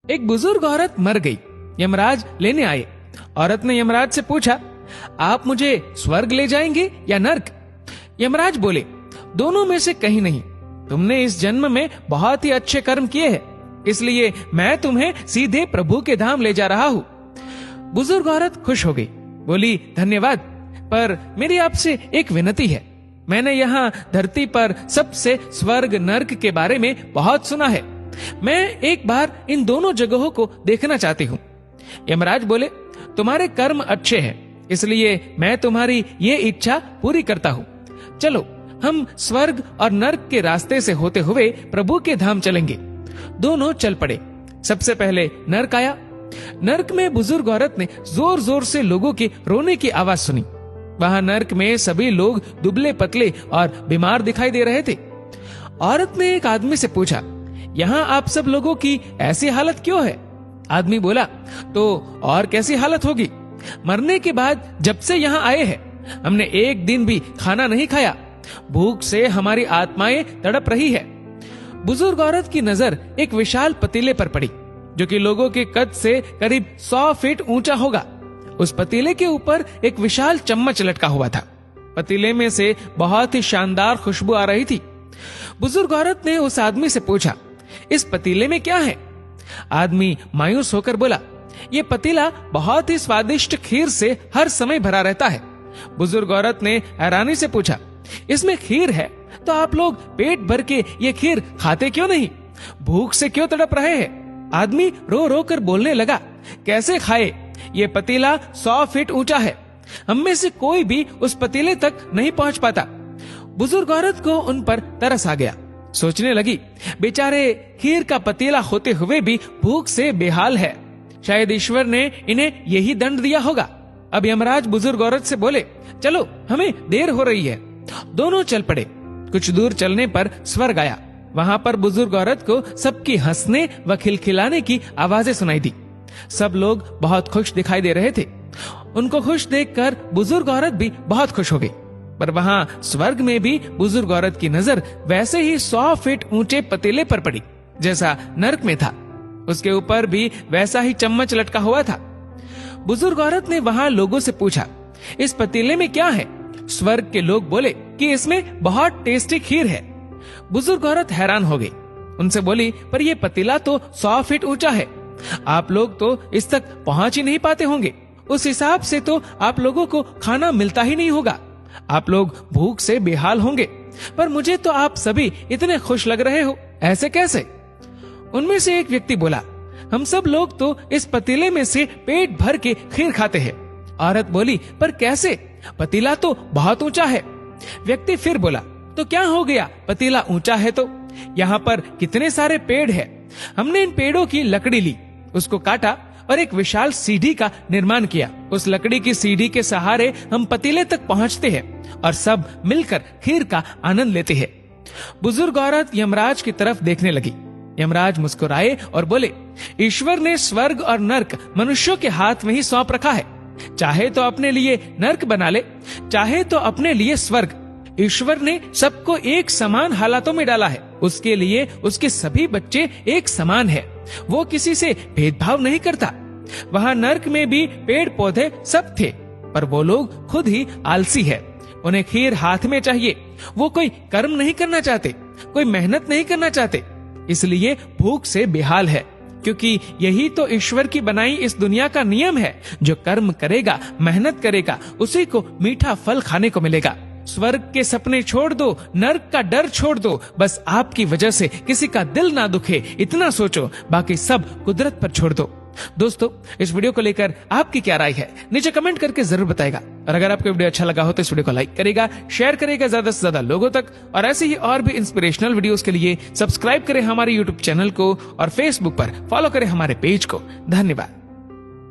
एक बुजुर्ग औरत मर गई। यमराज लेने आए। औरत ने यमराज से पूछा, आप मुझे स्वर्ग ले जाएंगे या नर्क? यमराज बोले, दोनों में से कहीं नहीं। तुमने इस जन्म में बहुत ही अच्छे कर्म किए हैं, इसलिए मैं तुम्हें सीधे प्रभु के धाम ले जा रहा हूँ। बुजुर्ग औरत खुश हो गई, बोली, धन्यवाद, पर मेरी आपसे एक विनती है। मैंने यहाँ धरती पर सबसे स्वर्ग नर्क के बारे में बहुत सुना है। मैं एक बार इन दोनों जगहों को देखना चाहती हूँ। यमराज बोले, तुम्हारे कर्म अच्छे हैं, इसलिए मैं तुम्हारी ये इच्छा पूरी करता हूँ। चलो हम स्वर्ग और नर्क के रास्ते से होते हुए प्रभु के धाम चलेंगे। दोनों चल पड़े। सबसे पहले नर्क आया। नर्क में बुजुर्ग औरत ने जोर जोर से लोगों की रोने की आवाज सुनी। वहां नर्क में सभी लोग दुबले पतले और बीमार दिखाई दे रहे थे। औरत ने एक आदमी से पूछा, यहाँ आप सब लोगों की ऐसी हालत क्यों है? आदमी बोला, तो और कैसी हालत होगी? मरने के बाद जब से यहाँ आए हैं, हमने एक दिन भी खाना नहीं खाया। भूख से हमारी आत्माएं तड़प रही है। बुजुर्ग औरत की नजर एक विशाल पतीले पर पड़ी, जो कि लोगों के कद से करीब 100 फीट ऊंचा होगा। उस पतीले के ऊपर एक विशाल चम्मच लटका हुआ था। पतीले में से बहुत ही शानदार खुशबू आ रही थी। बुजुर्ग औरत ने उस आदमी से पूछा, इस पतीले में क्या है? आदमी मायूस होकर बोला, ये पतीला बहुत ही स्वादिष्ट खीर से हर समय भरा रहता है। बुजुर्ग औरत ने हैरानी से पूछा, इसमें खीर है तो आप लोग पेट भर के ये खीर खाते क्यों नहीं? भूख से क्यों तड़प रहे हैं? आदमी रो रो कर बोलने लगा, कैसे खाए? ये पतीला 100 फीट ऊंचा है। हम में से कोई भी उस पतीले तक नहीं पहुंच पाता। बुजुर्ग औरत को उन पर तरस आ गया। सोचने लगी, बेचारे खीर का पतीला होते हुए भी भूख से बेहाल है। शायद ईश्वर ने इन्हें यही दंड दिया होगा। अब यमराज बुजुर्ग औरत से बोले, चलो हमें देर हो रही है। दोनों चल पड़े। कुछ दूर चलने पर स्वर्ग आया। वहां पर बुजुर्ग औरत को सबकी हंसने व खिलखिलाने की आवाजें सुनाई दी। सब लोग बहुत खुश दिखाई दे रहे थे। उनको खुश देखकर बुजुर्ग औरत भी बहुत खुश हो गई। पर वहां स्वर्ग में भी बुजुर्ग औरत की नजर वैसे ही 100 फीट ऊंचे पतीले पर पड़ी जैसा नर्क में था। उसके ऊपर भी वैसा ही चम्मच लटका हुआ था। बुजुर्ग औरत ने वहां लोगों से पूछा, इस पतीले में क्या है? स्वर्ग के लोग बोले कि इसमें बहुत टेस्टी खीर है। बुजुर्ग औरत हैरान हो गई। उनसे बोली, पर यह पतीला तो 100 फीट ऊंचा है। आप लोग तो इस तक पहुंच ही नहीं पाते होंगे। उस हिसाब से तो आप लोगों को खाना मिलता ही नहीं होगा। आप लोग भूख से बेहाल होंगे। पर मुझे तो आप सभी इतने खुश लग रहे हो, ऐसे कैसे? उनमें से एक व्यक्ति बोला, हम सब लोग तो इस पतीले में से पेट भर के खीर खाते हैं। औरत बोली, पर कैसे? पतीला तो बहुत ऊंचा है। व्यक्ति फिर बोला, तो क्या हो गया? पतीला ऊंचा है तो यहाँ पर कितने सारे पेड़ हैं। हमने इन पेड़ों की लकड़ी ली, उसको काटा और एक विशाल सीढ़ी का निर्माण किया। उस लकड़ी की सीढ़ी के सहारे हम पतीले तक पहुंचते हैं और सब मिलकर खीर का आनंद लेते हैं। बुजुर्ग औरत यमराज की तरफ देखने लगी। यमराज मुस्कुराए और बोले, ईश्वर ने स्वर्ग और नर्क मनुष्यों के हाथ में ही सौंप रखा है। चाहे तो अपने लिए नर्क बना ले, चाहे तो अपने लिए स्वर्ग। ईश्वर ने सबको एक समान हालातों में डाला है। उसके लिए उसके सभी बच्चे एक समान है। वो किसी से भेदभाव नहीं करता। वहाँ नर्क में भी पेड़ पौधे सब थे, पर वो लोग खुद ही आलसी है। उन्हें खीर हाथ में चाहिए। वो कोई कर्म नहीं करना चाहते, कोई मेहनत नहीं करना चाहते, इसलिए भूख से बेहाल है। क्योंकि यही तो ईश्वर की बनाई इस दुनिया का नियम है। जो कर्म करेगा, मेहनत करेगा, उसी को मीठा फल खाने को मिलेगा। स्वर्ग के सपने छोड़ दो, नर्क का डर छोड़ दो। बस आपकी वजह से किसी का दिल ना दुखे, इतना सोचो। बाकी सब कुदरत पर छोड़ दो। दोस्तों, इस वीडियो को लेकर आपकी क्या राय है, नीचे कमेंट करके जरूर बताएगा। और अगर आपको वीडियो अच्छा लगा हो तो इस वीडियो को लाइक करेगा, शेयर करेगा ज्यादा से ज्यादा लोगों तक। और ऐसे ही और भी इंस्पिरेशनल वीडियोस के लिए सब्सक्राइब करें हमारे यूट्यूब चैनल को और फेसबुक पर फॉलो करें हमारे पेज को। धन्यवाद।